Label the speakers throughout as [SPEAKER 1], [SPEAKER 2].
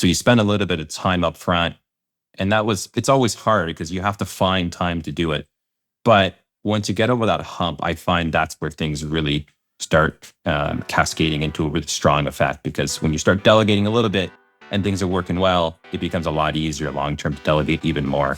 [SPEAKER 1] So you spend a little bit of time up front. And it's always hard because you have to find time to do it. But once you get over that hump, I find that's where things really start cascading into a really strong effect. Because when you start delegating a little bit and things are working well, it becomes a lot easier long-term to delegate even more.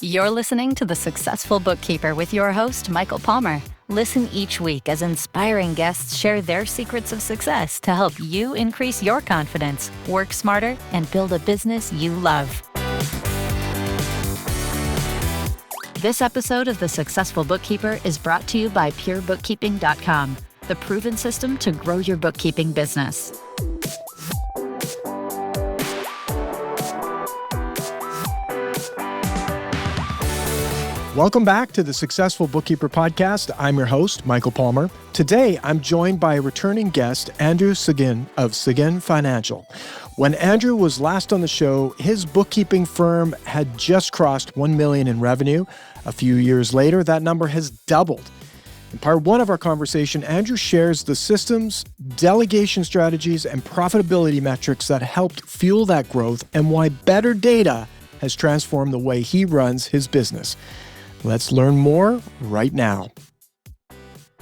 [SPEAKER 2] You're listening to The Successful Bookkeeper with your host, Michael Palmer. Listen each week as inspiring guests share their secrets of success to help you increase your confidence, work smarter, and build a business you love. This episode of The Successful Bookkeeper is brought to you by PureBookkeeping.com, the proven system to grow your bookkeeping business.
[SPEAKER 3] Welcome back to the Successful Bookkeeper Podcast. I'm your host, Michael Palmer. Today, I'm joined by a returning guest, Andrew Seguin of Seguin Financial. When Andrew was last on the show, his bookkeeping firm had just crossed $1 million in revenue. A few years later, that number has doubled. In part one of our conversation, Andrew shares the systems, delegation strategies, and profitability metrics that helped fuel that growth and why better data has transformed the way he runs his business. Let's learn more right now.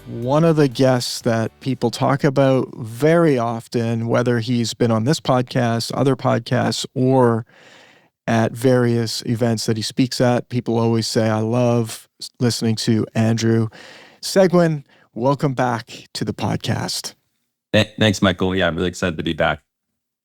[SPEAKER 3] One of the guests that people talk about very often, whether he's been on this podcast, other podcasts, or at various events that he speaks at, people always say, I love listening to Andrew. Seguin, welcome back to the podcast.
[SPEAKER 1] Thanks, Michael. Yeah, I'm really excited to be back.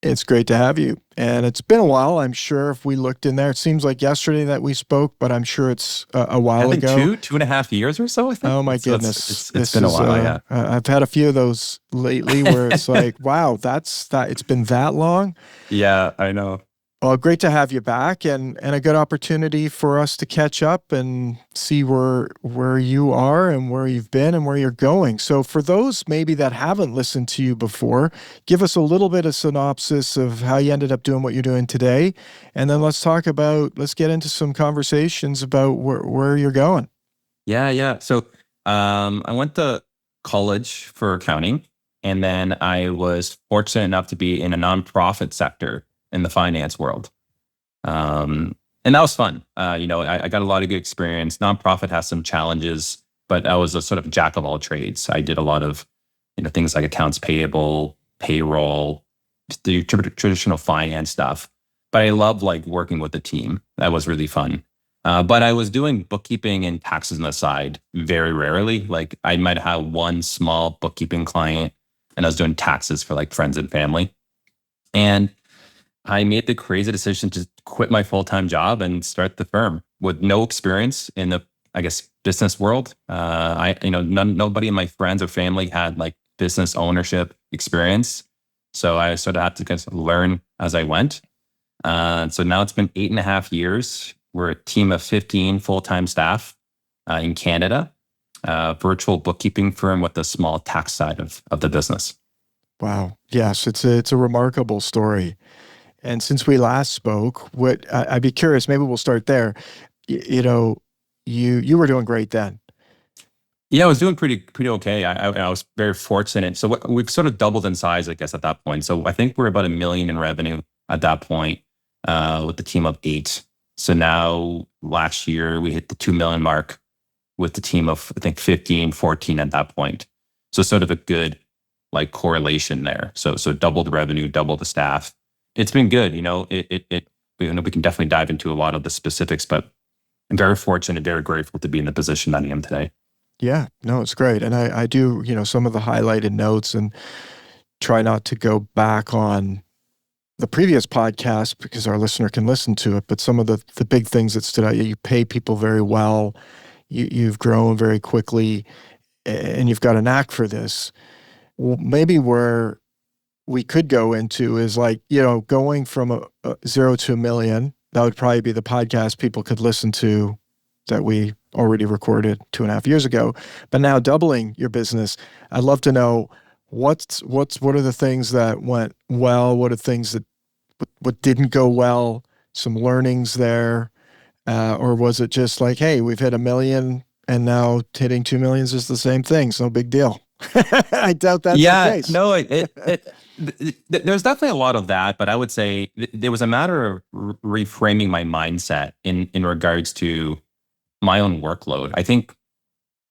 [SPEAKER 3] It's great to have you. And it's been a while, I'm sure, if we looked in there. It seems like yesterday that we spoke, but I'm sure it's a while ago.
[SPEAKER 1] Two and a half years or so, I think.
[SPEAKER 3] Oh, my goodness.
[SPEAKER 1] It's been a while, yeah.
[SPEAKER 3] I've had a few of those lately where it's like, wow, it's been that long?
[SPEAKER 1] Yeah, I know.
[SPEAKER 3] Well, great to have you back and a good opportunity for us to catch up and see where you are and where you've been and where you're going. So for those maybe that haven't listened to you before, give us a little bit of synopsis of how you ended up doing what you're doing today. And then let's get into some conversations about where you're going.
[SPEAKER 1] Yeah. So I went to college for accounting, and then I was fortunate enough to be in a nonprofit sector in the finance world. And that was fun. I got a lot of good experience. Nonprofit has some challenges, but I was a sort of jack of all trades. I did a lot of, things like accounts payable, payroll, the traditional finance stuff. But I love working with the team. That was really fun. But I was doing bookkeeping and taxes on the side very rarely. I might have one small bookkeeping client, and I was doing taxes for friends and family. And I made the crazy decision to quit my full-time job and start the firm with no experience in the, business world. Nobody in my friends or family had business ownership experience. So I sort of had to learn as I went. So now it's been 8.5 years. We're a team of 15 full-time staff in Canada, virtual bookkeeping firm with a small tax side of the business.
[SPEAKER 3] Wow. Yes, it's a remarkable story. And since we last spoke, I'd be curious, maybe we'll start there. You were doing great then.
[SPEAKER 1] Yeah, I was doing pretty okay. I was very fortunate. So we've sort of doubled in size, I guess, at that point. So I think we're about $1 million in revenue at that point with the team of 8. So now last year we hit the 2 million mark with the team of, I think, 15, 14 at that point. So sort of a good correlation there. So doubled revenue, doubled the staff. It's been good. We can definitely dive into a lot of the specifics, but I'm very fortunate, very grateful to be in the position that I am today.
[SPEAKER 3] Yeah, no, it's great. And I do, some of the highlighted notes and try not to go back on the previous podcast because our listener can listen to it. But some of the big things that stood out, you pay people very well, you've grown very quickly, and you've got a knack for this. Well, maybe where we could go into is going from a 0 to $1 million. That would probably be the podcast people could listen to that we already recorded 2.5 years ago. But now doubling your business, I'd love to know what are the things that went well? What are things what didn't go well? Some learnings there, or was it just hey, we've hit $1 million And now hitting 2 millions is the same thing. So no big deal. I doubt that's the
[SPEAKER 1] Yeah,
[SPEAKER 3] case.
[SPEAKER 1] no, there's definitely a lot of that, but I would say there was a matter of reframing my mindset in regards to my own workload. I think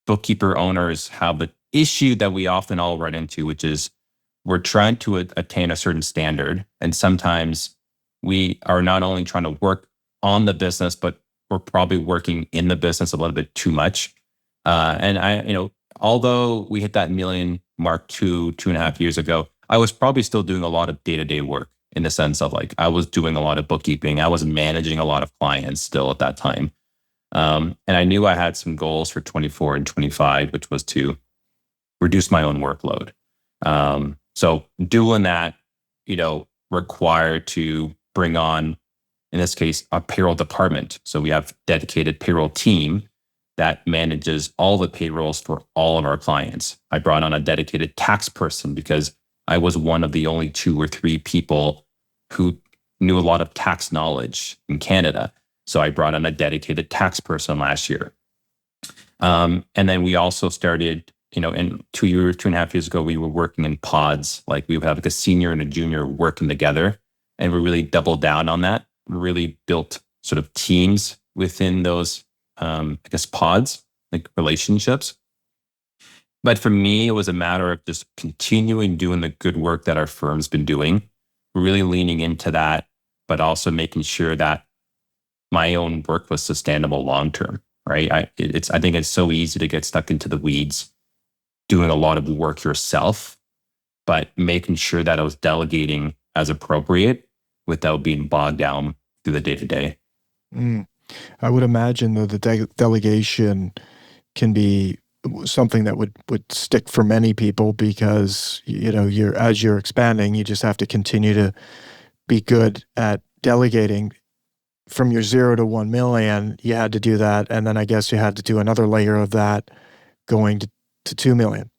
[SPEAKER 1] bookkeeper owners have the issue that we often all run into, which is we're trying to attain a certain standard. And sometimes we are not only trying to work on the business, but we're probably working in the business a little bit too much. And although we hit that million mark 2.5 years ago, I was probably still doing a lot of day-to-day work in the sense of like, I was doing a lot of bookkeeping. I was managing a lot of clients still at that time. And I knew I had some goals for 24 and 25, which was to reduce my own workload. So doing that, required to bring on, in this case, a payroll department. So we have dedicated payroll team that manages all the payrolls for all of our clients. I brought on a dedicated tax person because I was one of the only 2 or 3 people who knew a lot of tax knowledge in Canada. So I brought on a dedicated tax person last year. And then we also started, in 2.5 years ago, we were working in pods. Like we would have like a senior and a junior working together. And we really doubled down on that. We really built sort of teams within those, pods, like relationships. But for me, it was a matter of just continuing doing the good work that our firm's been doing, really leaning into that, but also making sure that my own work was sustainable long term, right? I think it's so easy to get stuck into the weeds, doing a lot of work yourself, but making sure that I was delegating as appropriate without being bogged down through the day to day.
[SPEAKER 3] I would imagine though the delegation can be something that would stick for many people because as you're expanding, you just have to continue to be good at delegating. From your 0 to 1 million, you had to do that. And then I guess you had to do another layer of that going to 2 million.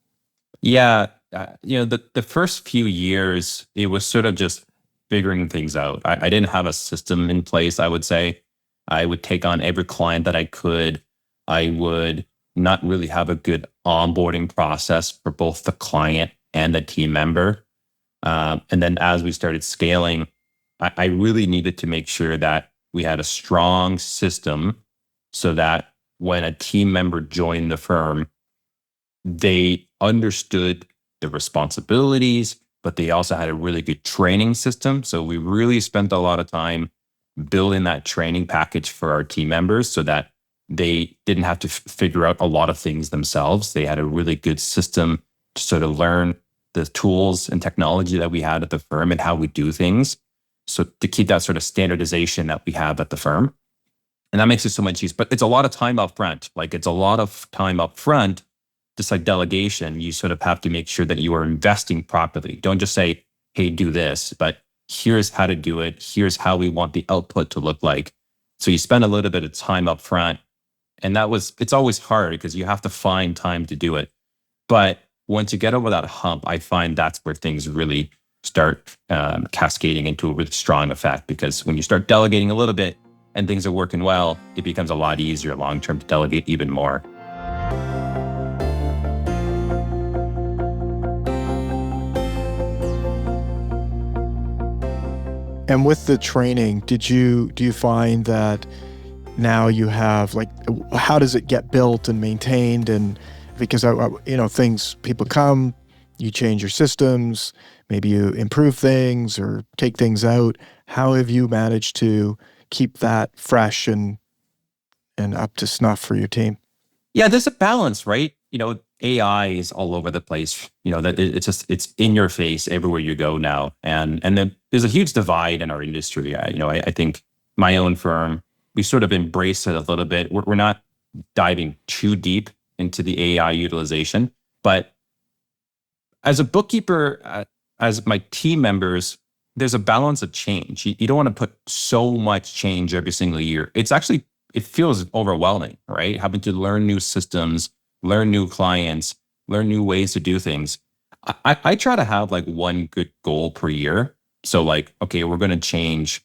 [SPEAKER 1] Yeah. The first few years, it was sort of just figuring things out. I didn't have a system in place, I would say. I would take on every client that I could. I would not really have a good onboarding process for both the client and the team member. And then as we started scaling, I really needed to make sure that we had a strong system so that when a team member joined the firm, they understood the responsibilities, but they also had a really good training system. So we really spent a lot of time building that training package for our team members so that they didn't have to figure out a lot of things themselves. They had a really good system to sort of learn the tools and technology that we had at the firm and how we do things. So to keep that sort of standardization that we have at the firm. And that makes it so much easier. But it's a lot of time up front. Like it's a lot of time up front, just like delegation. You sort of have to make sure that you are investing properly. Don't just say, hey, do this, but here's how to do it. Here's how we want the output to look like. So you spend a little bit of time up front. And it's always hard because you have to find time to do it. But once you get over that hump, I find that's where things really start cascading into a really strong effect, because when you start delegating a little bit and things are working well, it becomes a lot easier long-term to delegate even more.
[SPEAKER 3] And with the training, do you find that now you have, like, how does it get built and maintained? And because people come, you change your systems, maybe you improve things or take things out. How have you managed to keep that fresh and up to snuff for your team?
[SPEAKER 1] Yeah, there's a balance, right? AI is all over the place. That it's in your face everywhere you go now, and then there's a huge divide in our industry. I think my own firm, we sort of embrace it a little bit. We're not diving too deep into the AI utilization, but as a bookkeeper, as my team members, there's a balance of change. You don't want to put so much change every single year. It feels overwhelming, right? Having to learn new systems, learn new clients, learn new ways to do things. I try to have like one good goal per year. So like, okay, we're going to change,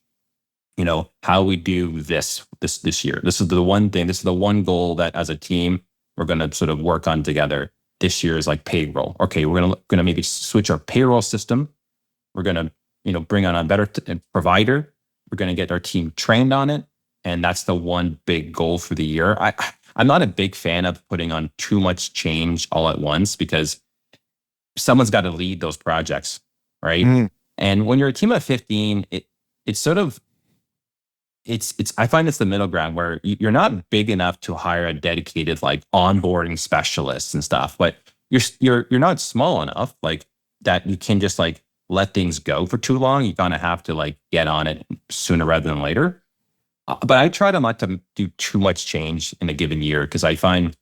[SPEAKER 1] how we do this year. This is the one thing, this is the one goal that as a team we're going to sort of work on together this year is like payroll. Okay, we're going to maybe switch our payroll system. We're going to, bring on a better provider. We're going to get our team trained on it. And that's the one big goal for the year. I'm not a big fan of putting on too much change all at once because someone's got to lead those projects, right?
[SPEAKER 3] Mm.
[SPEAKER 1] And when you're a team of 15, it's sort of, I find it's the middle ground where you're not big enough to hire a dedicated like onboarding specialist and stuff, but you're not small enough like that you can just like let things go for too long. You kind of have to like get on it sooner rather than later. But I try to not to do too much change in a given year because I find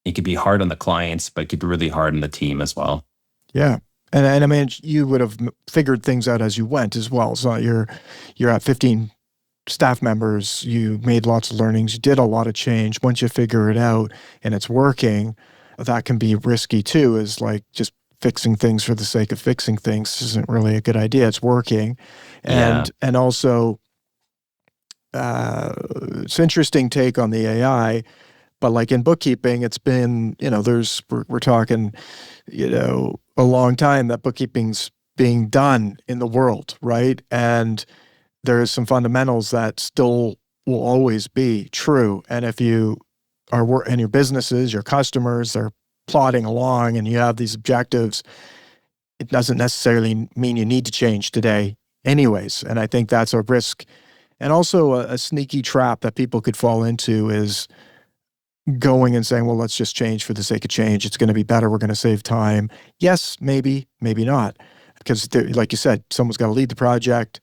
[SPEAKER 1] it could be hard on the clients, but it could be really hard on the team as well.
[SPEAKER 3] Yeah. And I mean, you would have figured things out as you went as well. So you're at 15 staff members, you made lots of learnings, you did a lot of change. Once you figure it out and it's working, that can be risky too, is like just fixing things for the sake of fixing things isn't really a good idea. It's working. And also, it's interesting take on the AI, but like in bookkeeping, it's been, we're talking, a long time that bookkeeping's being done in the world, right? And there's some fundamentals that still will always be true. And if you are in your businesses, your customers, they're plodding along and you have these objectives, it doesn't necessarily mean you need to change today anyways. And I think that's a risk. And also a sneaky trap that people could fall into is going and saying, well, let's just change for the sake of change. It's going to be better. We're going to save time. Yes, maybe, maybe not. Because like you said, someone's got to lead the project.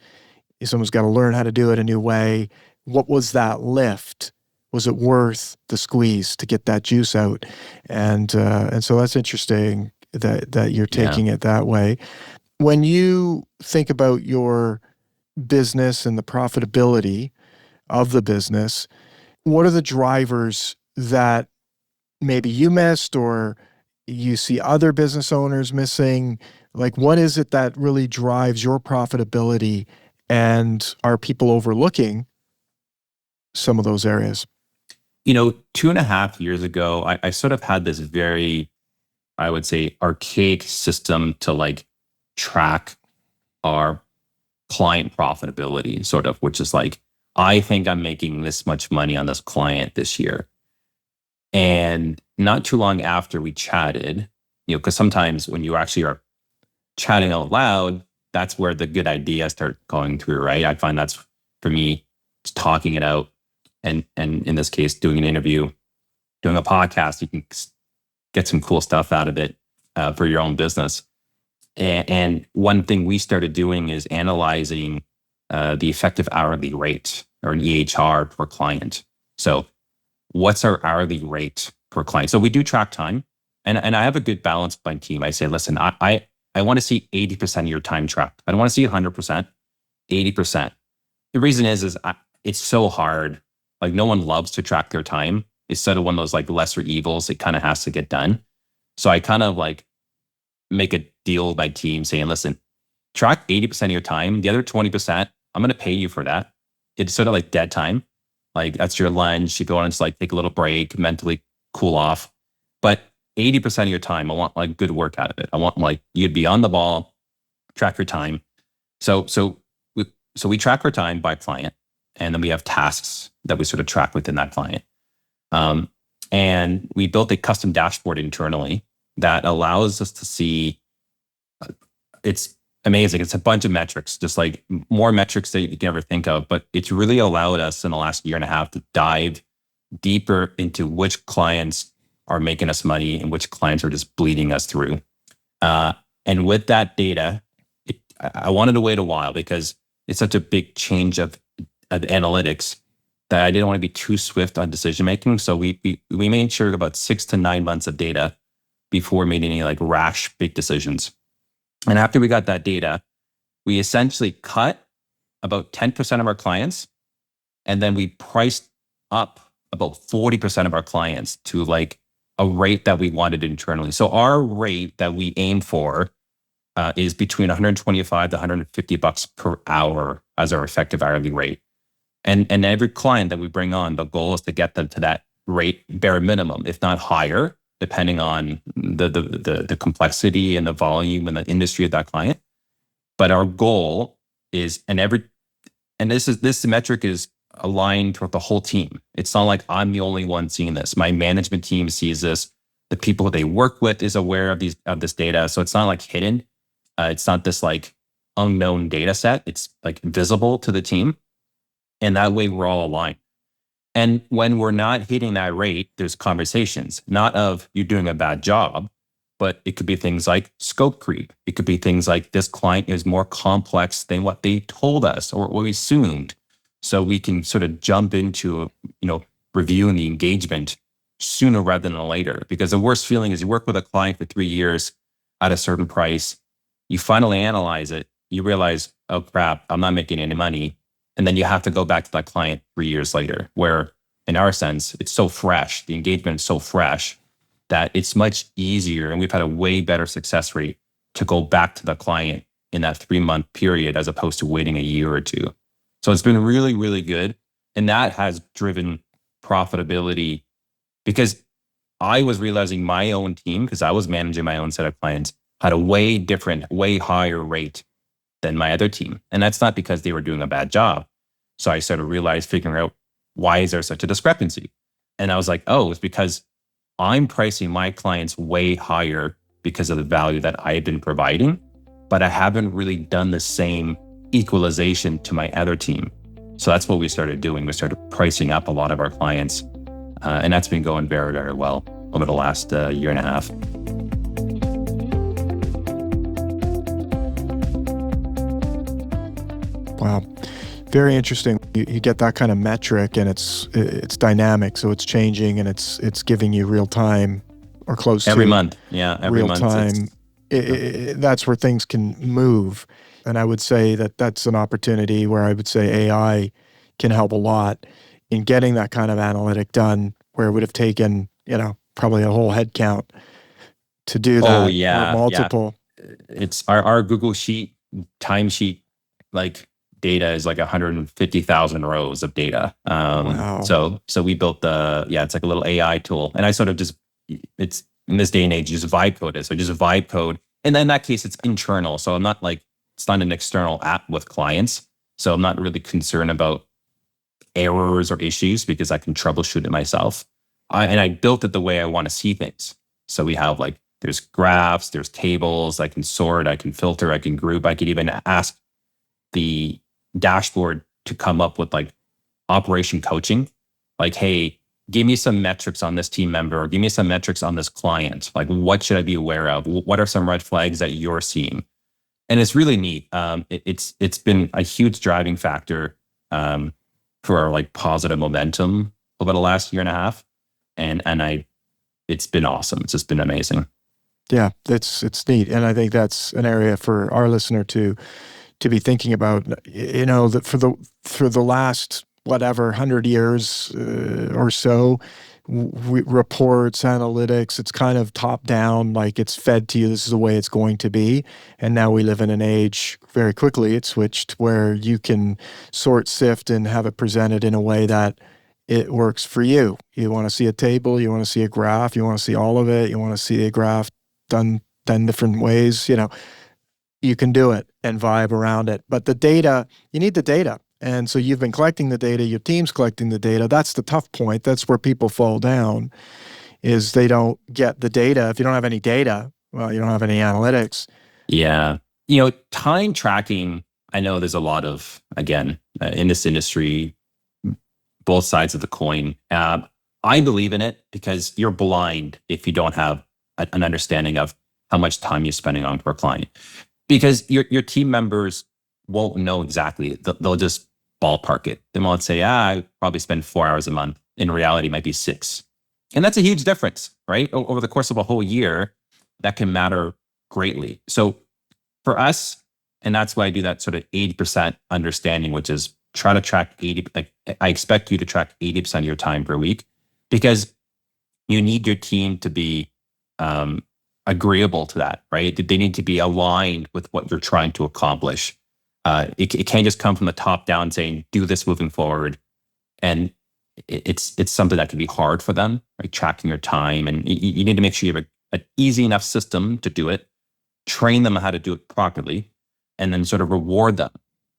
[SPEAKER 3] Someone's got to learn how to do it a new way. What was that lift? Was it worth the squeeze to get that juice out? And so that's interesting that you're taking it that way. When you think about your business and the profitability of the business, what are the drivers that maybe you missed or you see other business owners missing? Like, what is it that really drives your profitability? And are people overlooking some of those areas?
[SPEAKER 1] 2.5 years ago, I sort of had this very, I would say, archaic system to like track our client profitability, sort of, which is like, I think I'm making this much money on this client this year. And not too long after we chatted, because sometimes when you actually are chatting out loud, that's where the good ideas start going through, right? I find that's, for me, it's talking it out. And in this case, doing an interview, doing a podcast, you can get some cool stuff out of it for your own business. And one thing we started doing is analyzing the effective hourly rate, or an EHR per client. So what's our hourly rate per client? So we do track time. And I have a good balance with my team. I say, listen, I want to see 80% of your time tracked. I don't want to see 100%, 80%. The reason is it's so hard. Like, no one loves to track their time. It's sort of one of those like lesser evils. It kind of has to get done. So I kind of like make a deal with my team saying, listen, track 80% of your time. The other 20%, I'm going to pay you for that. It's sort of like dead time. Like, that's your lunch. You go on and just like take a little break, mentally cool off. But 80% of your time, I want like good work out of it. I want like you'd be on the ball, track your time. So we track our time by client, and then we have tasks that we sort of track within that client. And we built a custom dashboard internally that allows us to see. It's amazing. It's a bunch of metrics, just like more metrics that you can ever think of. But it's really allowed us in the last year and a half to dive deeper into which clients are making us money and which clients are just bleeding us through. And with that data, I wanted to wait a while because it's such a big change of analytics that I didn't want to be too swift on decision making. So we made sure about 6 to 9 months of data before making any like rash big decisions. And after we got that data, we essentially cut about 10% of our clients, and then we priced up about 40% of our clients to like a rate that we wanted internally. So our rate that we aim for is between $125 to $150 per hour as our effective hourly rate. And every client that we bring on, the goal is to get them to that rate bare minimum, if not higher, depending on the complexity and the volume and the industry of that client. But our goal is, this metric is aligned with the whole team. It's not like I'm the only one seeing this. My management team sees this. The people they work with is aware of this data. So it's not like hidden. It's not this like unknown data set. It's like visible to the team. And that way we're all aligned. And when we're not hitting that rate, there's conversations, not of you're doing a bad job, but it could be things like scope creep. It could be things like this client is more complex than what they told us or what we assumed. So we can sort of jump into, reviewing the engagement sooner rather than later. Because the worst feeling is you work with a client for 3 years at a certain price, you finally analyze it, you realize, oh crap, I'm not making any money. And then you have to go back to that client 3 years later, where in our sense, it's so fresh, the engagement is so fresh that it's much easier. And we've had a way better success rate to go back to the client in that 3-month period, as opposed to waiting a year or two. So it's been really, really good. And that has driven profitability, because I was realizing my own team, because I was managing my own set of clients, had a way different, way higher rate than my other team. And that's not because they were doing a bad job. So I sort of realized, figuring out, why is there such a discrepancy? And I was like, oh, it's because I'm pricing my clients way higher because of the value that I've been providing, but I haven't really done the same equalization to my other team. So that's what we started doing. We started pricing up a lot of our clients. And that's been going very, very well over the last year and a half.
[SPEAKER 3] Wow. Very interesting. You get that kind of metric, and it's dynamic, so it's changing, and it's giving you real time or close
[SPEAKER 1] every
[SPEAKER 3] to
[SPEAKER 1] month. Yeah, every
[SPEAKER 3] real
[SPEAKER 1] month.
[SPEAKER 3] Time. That's where things can move, and I would say that's an opportunity where I would say AI can help a lot in getting that kind of analytic done, where it would have taken probably a whole head count to do that.
[SPEAKER 1] Oh yeah,
[SPEAKER 3] or multiple.
[SPEAKER 1] Yeah. It's our Google Sheet timesheet data is like 150,000 rows of data.
[SPEAKER 3] Wow.
[SPEAKER 1] So we built it's like a little AI tool. And I sort of it's in this day and age, you just vibe code it. So just vibe code. And then in that case, it's internal. So I'm not it's not an external app with clients. So I'm not really concerned about errors or issues, because I can troubleshoot it myself. And I built it the way I want to see things. So we have there's graphs, there's tables, I can sort, I can filter, I can group, I could even ask the dashboard to come up with operation coaching. Hey, give me some metrics on this team member, or give me some metrics on this client. What should I be aware of? What are some red flags that you're seeing? And it's really neat. It's been a huge driving factor for our positive momentum over the last year and a half. And it's been awesome. It's just been amazing.
[SPEAKER 3] Yeah, it's neat. And I think that's an area for our listener to be thinking about, that for the last, 100 years or so, reports, analytics, it's kind of top down, it's fed to you, this is the way it's going to be. And now we live in an age, very quickly, it switched, where you can sort, sift, and have it presented in a way that it works for you. You want to see a table, you want to see a graph, you want to see all of it, you want to see a graph done 10 different ways, you can do it and vibe around it. But the data, you need the data. And so you've been collecting the data, your team's collecting the data. That's the tough point. That's where people fall down, is they don't get the data. If you don't have any data, well, you don't have any analytics.
[SPEAKER 1] Yeah. Time tracking, I know there's a lot of, again, in this industry, both sides of the coin. I believe in it, because you're blind if you don't have an understanding of how much time you're spending on per client. Because your team members won't know exactly. They'll just ballpark it. They might say, I probably spend 4 hours a month. In reality, it might be 6. And that's a huge difference, right? Over the course of a whole year, that can matter greatly. So for us, and that's why I do that sort of 80% understanding, which is try to track 80. I expect you to track 80% of your time per week, because you need your team to be agreeable to that, right? They need to be aligned with what you're trying to accomplish. It can't just come from the top down saying, do this moving forward. And it's something that can be hard for them, right? Tracking your time, and you need to make sure you have an easy enough system to do it, train them how to do it properly, and then sort of reward them,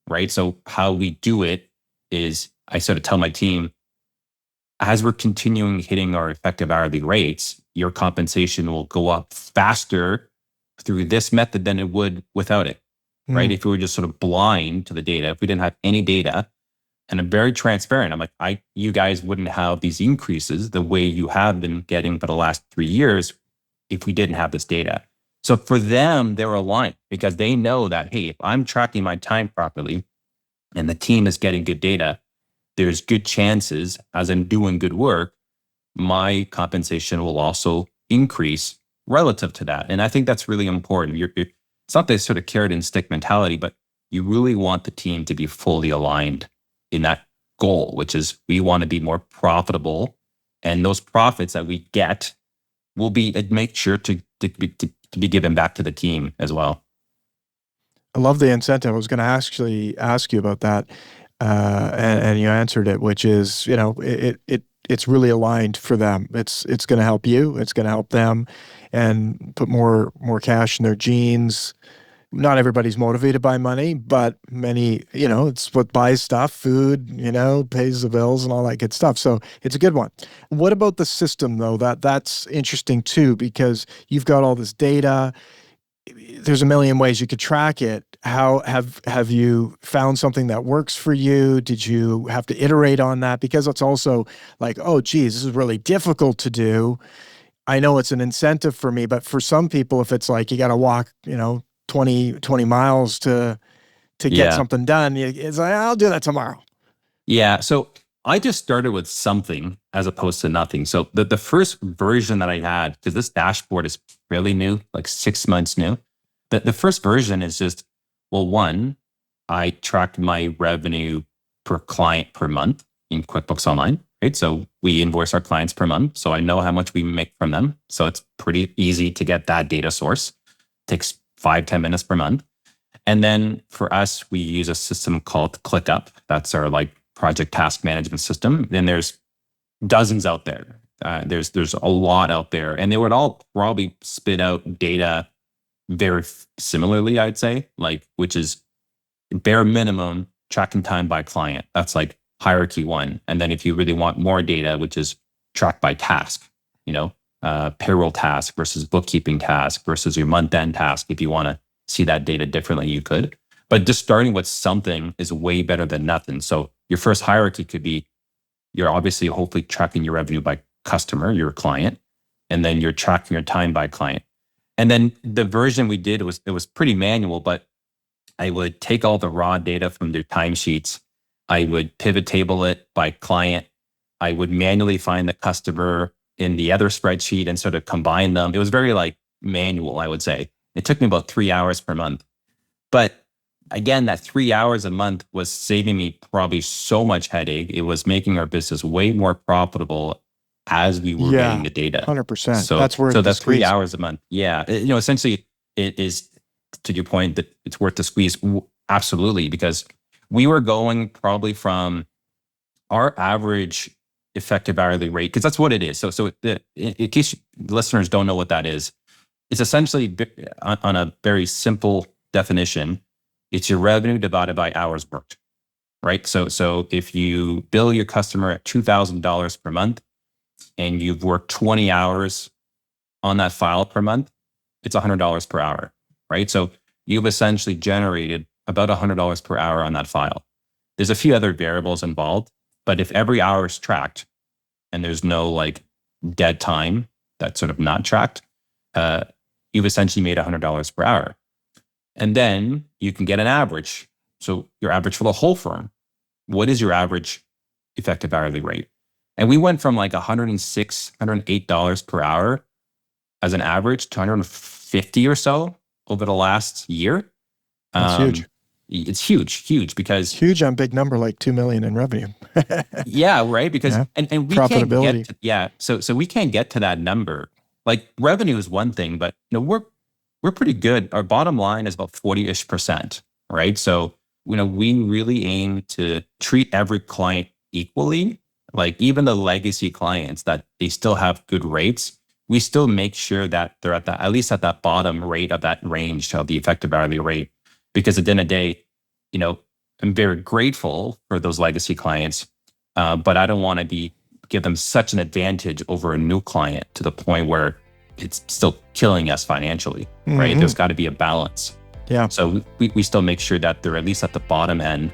[SPEAKER 1] right? So how we do it is I sort of tell my team, as we're continuing hitting our effective hourly rates, your compensation will go up faster through this method than it would without it, right? If we were just sort of blind to the data, if we didn't have any data, and I'm very transparent. I'm like, you guys wouldn't have these increases the way you have been getting for the last 3 years if we didn't have this data. So for them, they're aligned because they know that, hey, if I'm tracking my time properly and the team is getting good data, there's good chances as I'm doing good work, my compensation will also increase relative to that. And I think that's really important. It's not this sort of carrot and stick mentality, but you really want the team to be fully aligned in that goal, which is we want to be more profitable. And those profits that we get will be make sure to be given back to the team as well.
[SPEAKER 3] I love the incentive. I was going to actually ask you about that, and you answered it, which is, it's really aligned for them. It's going to help you. It's going to help them, and put more cash in their jeans. Not everybody's motivated by money, but many, it's what buys stuff, food, pays the bills and all that good stuff. So it's a good one. What about the system though? That's interesting too, because you've got all this data. There's a million ways you could track it. How have you found something that works for you? Did you have to iterate on that? Because it's also like, oh, geez, this is really difficult to do. I know it's an incentive for me, but for some people, if it's like you got to walk, 20 miles to get something done, it's like, I'll do that tomorrow.
[SPEAKER 1] Yeah. So I just started with something as opposed to nothing. So the first version that I had, because this dashboard is fairly new, like 6 months new. The first version is just, well, one, I tracked my revenue per client per month in QuickBooks Online, right? So we invoice our clients per month. So I know how much we make from them. So it's pretty easy to get that data source. Takes 5-10 minutes per month. And then for us, we use a system called ClickUp. That's our project task management system. Then there's dozens out there. There's a lot out there, and they would all probably spit out data very similarly, I'd say, which is bare minimum tracking time by client. That's hierarchy 1. And then if you really want more data, which is track by task, payroll task versus bookkeeping task versus your month-end task. If you want to see that data differently, you could. But just starting with something is way better than nothing. So your first hierarchy could be, you're obviously hopefully tracking your revenue by customer, your client, and then you're tracking your time by client. And then the version we did was pretty manual, but I would take all the raw data from their timesheets. I would pivot table it by client. I would manually find the customer in the other spreadsheet and sort of combine them. It was very manual, I would say. It took me about 3 hours per month. But again, that 3 hours a month was saving me probably so much headache. It was making our business way more profitable as we were getting the data.
[SPEAKER 3] 100%.
[SPEAKER 1] So that's 3 hours a month. Yeah. Essentially it is, to your point, that it's worth the squeeze. Absolutely. Because we were going probably from our average effective hourly rate, because that's what it is. So in case listeners don't know what that is, it's essentially on a very simple definition, it's your revenue divided by hours worked, right? So if you bill your customer at $2,000 per month and you've worked 20 hours on that file per month, it's $100 per hour, right? So you've essentially generated about $100 per hour on that file. There's a few other variables involved, but if every hour is tracked and there's no dead time that's sort of not tracked, you've essentially made $100 per hour. And then you can get an average. So your average for the whole firm. What is your average effective hourly rate? And we went from $106, $108 per hour as an average to $150 or so over the last year.
[SPEAKER 3] That's huge.
[SPEAKER 1] It's huge because
[SPEAKER 3] huge on big number like 2 million in revenue.
[SPEAKER 1] Yeah, right. Because and we
[SPEAKER 3] profitability.
[SPEAKER 1] Can't get to, so we can't get to that number. Revenue is one thing, but we're pretty good. Our bottom line is about 40-ish%, right? So we really aim to treat every client equally like even the legacy clients that they still have good rates, we still make sure that they're at least at that bottom rate of that range of the effective hourly rate. Because at the end of the day, I'm very grateful for those legacy clients, but I don't want to give them such an advantage over a new client to the point where it's still killing us financially, right? There's got to be a balance.
[SPEAKER 3] Yeah.
[SPEAKER 1] So we still make sure that they're at least at the bottom end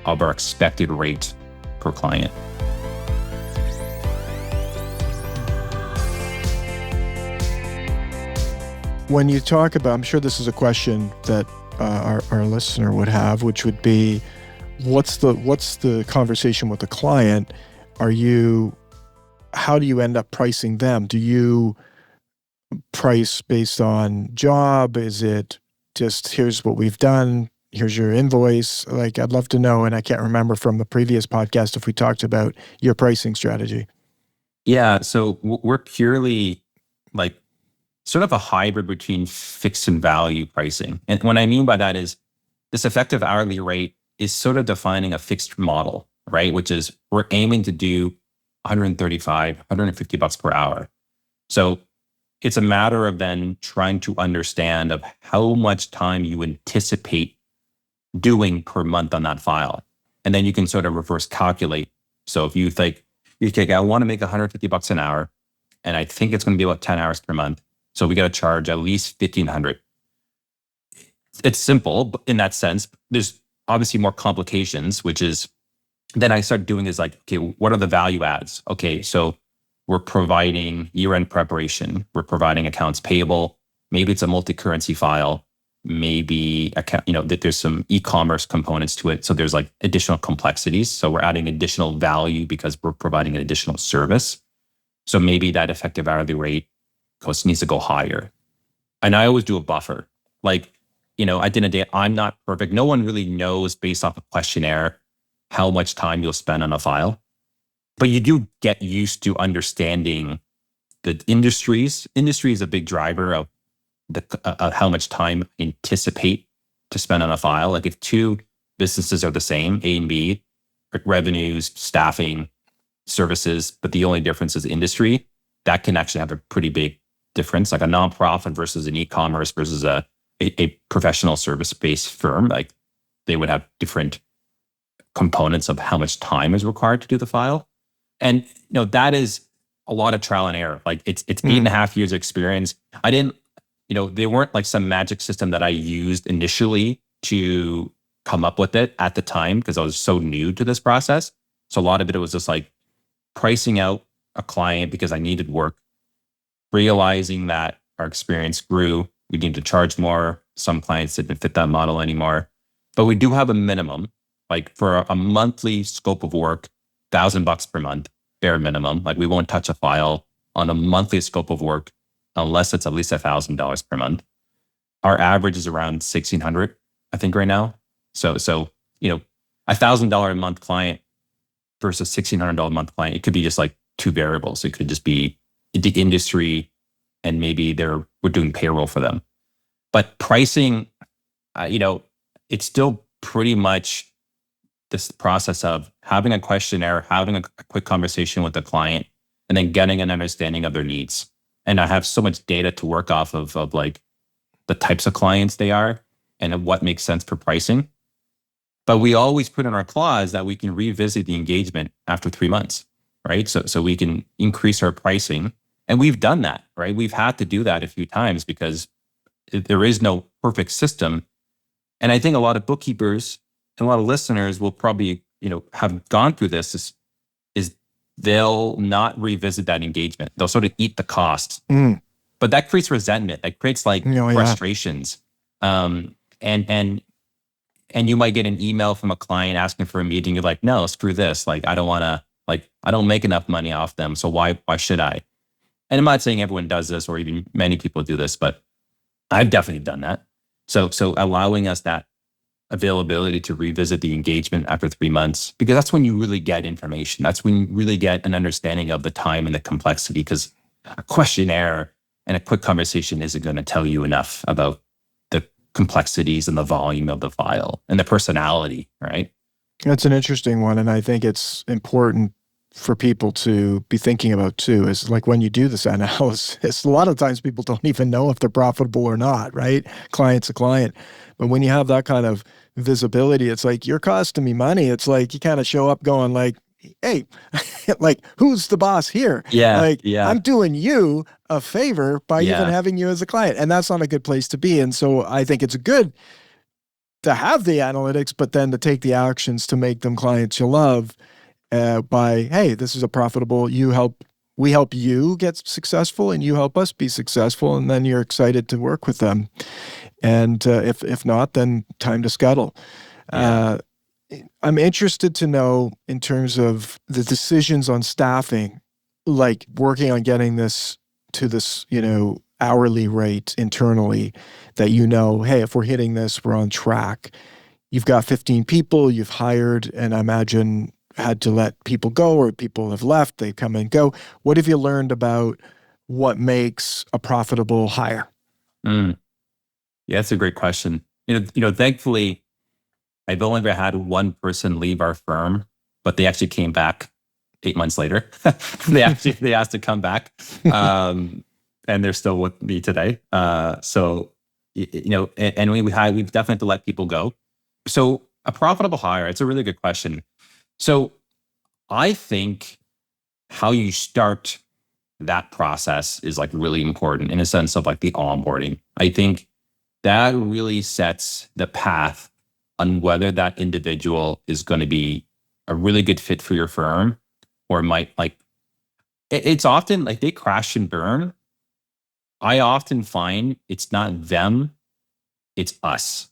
[SPEAKER 1] of our expected rate per client.
[SPEAKER 3] When you talk about, I'm sure this is a question that our listener would have, which would be, what's the conversation with the client? How do you end up pricing them? Do you price based on job? Is it just, here's what we've done, here's your invoice? Like, I'd love to know, and I can't remember from the previous podcast if we talked about your pricing strategy.
[SPEAKER 1] Yeah, so we're purely like sort of a hybrid between fixed and value pricing. And what I mean by that is this effective hourly rate is sort of defining a fixed model, right? Which is we're aiming to do 135, 150 bucks per hour. So it's a matter of then trying to understand of how much time you anticipate doing per month on that file. And then you can sort of reverse calculate. So if you think, okay, I want to make 150 bucks an hour, and I think it's going to be about 10 hours per month. So we got to charge at least 1,500. It's simple in that sense. There's obviously more complications, which is then I start doing is like, okay, what are the value adds? Okay, so we're providing year-end preparation. We're providing accounts payable. Maybe it's a multi-currency file. Maybe there's some e-commerce components to it. So there's like additional complexities. So we're adding additional value because we're providing an additional service. So maybe that effective hourly rate cost needs to go higher. And I always do a buffer. Like, at the end of the day, I'm not perfect. No one really knows based off a questionnaire how much time you'll spend on a file. But you do get used to understanding the industries. Industry is a big driver of how much time I anticipate to spend on a file. Like if two businesses are the same, A and B, revenues, staffing, services, but the only difference is industry, that can actually have a pretty big difference. Like a nonprofit versus an e-commerce versus a professional service-based firm, like they would have different components of how much time is required to do the file. And that is a lot of trial and error. Like it's 8.5 years of experience. I didn't, they weren't like some magic system that I used initially to come up with it at the time because I was so new to this process. So a lot of it was just like pricing out a client because I needed work, realizing that our experience grew. We need to charge more. Some clients didn't fit that model anymore. But we do have a minimum, like for a monthly scope of work, $1,000 per month, bare minimum. Like we won't touch a file on a monthly scope of work unless it's at least $1,000 per month. Our average is around $1,600, I think, right now. So $1,000 a month client versus $1,600 a month client, it could be just like two variables. It could just be the industry and maybe we're doing payroll for them. But pricing, it's still pretty much this process of having a questionnaire, having a quick conversation with the client, and then getting an understanding of their needs. And I have so much data to work off of like the types of clients they are and what makes sense for pricing. But we always put in our clause that we can revisit the engagement after 3 months, right? So we can increase our pricing. And we've done that, right? We've had to do that a few times because there is no perfect system. And I think a lot of bookkeepers and a lot of listeners will probably, have gone through this is they'll not revisit that engagement. They'll sort of eat the cost. But that creates resentment. That creates like frustrations. And you might get an email from a client asking for a meeting. You're like, no, screw this. Like, I don't want to, I don't make enough money off them. So why should I? And I'm not saying everyone does this or even many people do this, but I've definitely done that. So allowing us that availability to revisit the engagement after 3 months, because that's when you really get information. That's when you really get an understanding of the time and the complexity, because a questionnaire and a quick conversation isn't going to tell you enough about the complexities and the volume of the file and the personality, right?
[SPEAKER 3] That's an interesting one. And I think it's important for people to be thinking about too is like when you do this analysis, a lot of times people don't even know if they're profitable or not, right? Client's a client. But when you have that kind of visibility, it's like, you're costing me money. It's like you kind of show up going like, hey, like, who's the boss here?
[SPEAKER 1] Yeah.
[SPEAKER 3] Like,
[SPEAKER 1] Yeah.
[SPEAKER 3] I'm doing you a favor by even having you as a client. And that's not a good place to be. And so I think it's good to have the analytics, but then to take the actions to make them clients you love by, hey, this is a profitable, we help you get successful and you help us be successful. And then you're excited to work with them. And if not, then time to scuttle.
[SPEAKER 1] Yeah.
[SPEAKER 3] I'm interested to know in terms of the decisions on staffing, like working on getting this to this, hourly rate internally that, hey, if we're hitting this, we're on track. You've got 15 people you've hired, and I imagine had to let people go or people have left, they come and go. What have you learned about what makes a profitable hire?
[SPEAKER 1] Yeah, that's a great question. Thankfully, I've only ever had one person leave our firm, but they actually came back 8 months later. they asked to come back, and they're still with me today. So and we've definitely had to let people go. So a profitable hire, it's a really good question. So I think how you start that process is like really important in a sense of like the onboarding. I think that really sets the path on whether that individual is going to be a really good fit for your firm or might it's often like they crash and burn. I often find it's not them, it's us.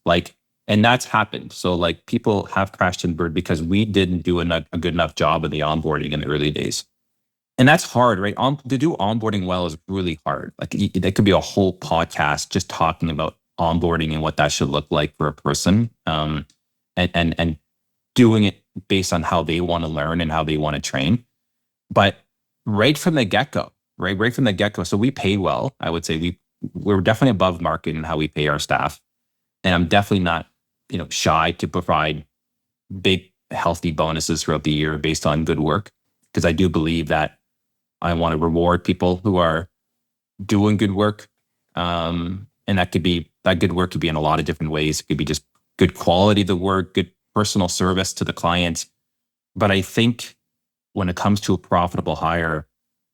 [SPEAKER 1] And that's happened. So like people have crashed and burned because we didn't do a good enough job of the onboarding in the early days. And that's hard, right? To do onboarding well is really hard. Like that could be a whole podcast just talking about onboarding and what that should look like for a person, and doing it based on how they want to learn and how they want to train. But right from the get-go, right from the get-go. So we pay well. I would say we're definitely above market in how we pay our staff. And I'm definitely not, shy to provide big, healthy bonuses throughout the year based on good work, because I do believe that I want to reward people who are doing good work. And that good work could be in a lot of different ways. It could be just good quality of the work, good personal service to the client. But I think when it comes to a profitable hire,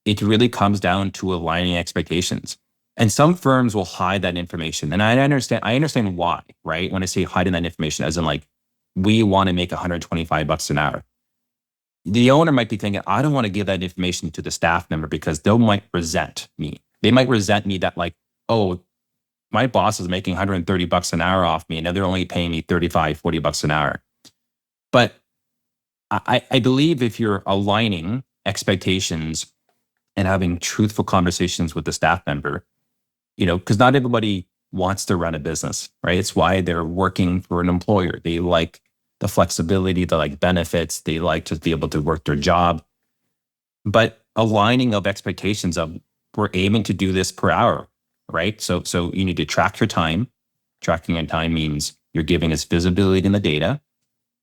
[SPEAKER 1] it really comes down to aligning expectations. And some firms will hide that information. And I understand why, right? When I say hiding that information, as in like, we want to make $125 an hour. The owner might be thinking, I don't want to give that information to the staff member because they might resent me. They might resent me that like, oh, my boss is making $130 an hour off me and they're only paying me $35, $40 an hour. But I believe if you're aligning expectations and having truthful conversations with the staff member, because not everybody wants to run a business, right? It's why they're working for an employer. They like the flexibility, they like benefits, they like to be able to work their job. But aligning of expectations of we're aiming to do this per hour, right? So you need to track your time. Tracking your time means you're giving us visibility in the data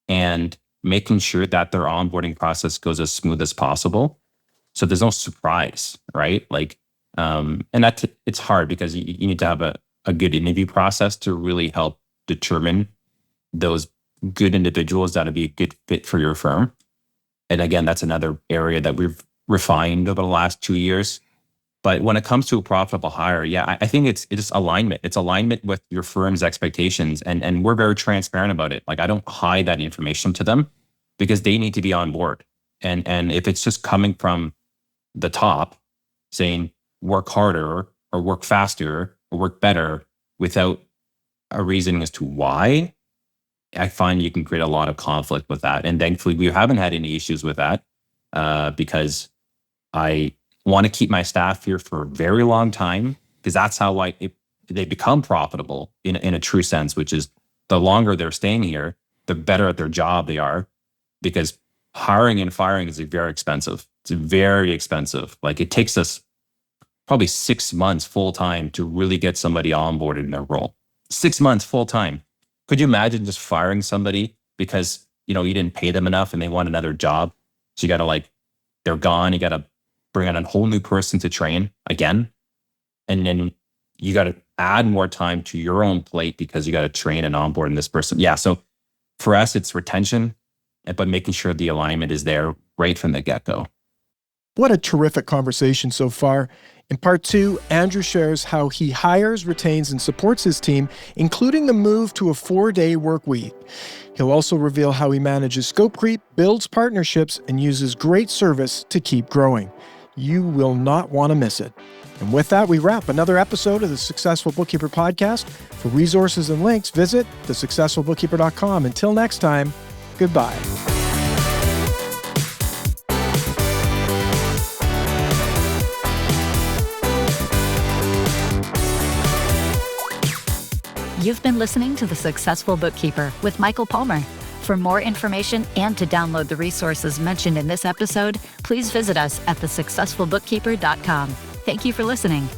[SPEAKER 1] and making sure that their onboarding process goes as smooth as possible. So there's no surprise, right? And it's hard because you need to have a good interview process to really help determine those good individuals that'll be a good fit for your firm. And again, that's another area that we've refined over the last 2 years. But when it comes to a profitable hire, yeah, I think it's just alignment. It's alignment with your firm's expectations. And we're very transparent about it. Like I don't hide that information to them because they need to be on board. And if it's just coming from the top saying work harder or work faster or work better without a reason as to why, I find you can create a lot of conflict with that. And thankfully, we haven't had any issues with that because I want to keep my staff here for a very long time because that's how they become profitable in a true sense, which is the longer they're staying here, the better at their job they are, because hiring and firing is very expensive. It's very expensive. Like it takes us probably 6 months full time to really get somebody onboarded in their role. 6 months full time. Could you imagine just firing somebody because you didn't pay them enough and they want another job? So you got to they're gone. You got to bring on a whole new person to train again. And then you got to add more time to your own plate because you got to train and onboard this person. Yeah. So for us, it's retention, but making sure the alignment is there right from the get-go.
[SPEAKER 3] What a terrific conversation so far. In part 2, Andrew shares how he hires, retains, and supports his team, including the move to a 4-day work week. He'll also reveal how he manages scope creep, builds partnerships, and uses great service to keep growing. You will not want to miss it. And with that, we wrap another episode of the Successful Bookkeeper podcast. For resources and links, visit thesuccessfulbookkeeper.com. Until next time, goodbye.
[SPEAKER 2] You've been listening to The Successful Bookkeeper with Michael Palmer. For more information and to download the resources mentioned in this episode, please visit us at thesuccessfulbookkeeper.com. Thank you for listening.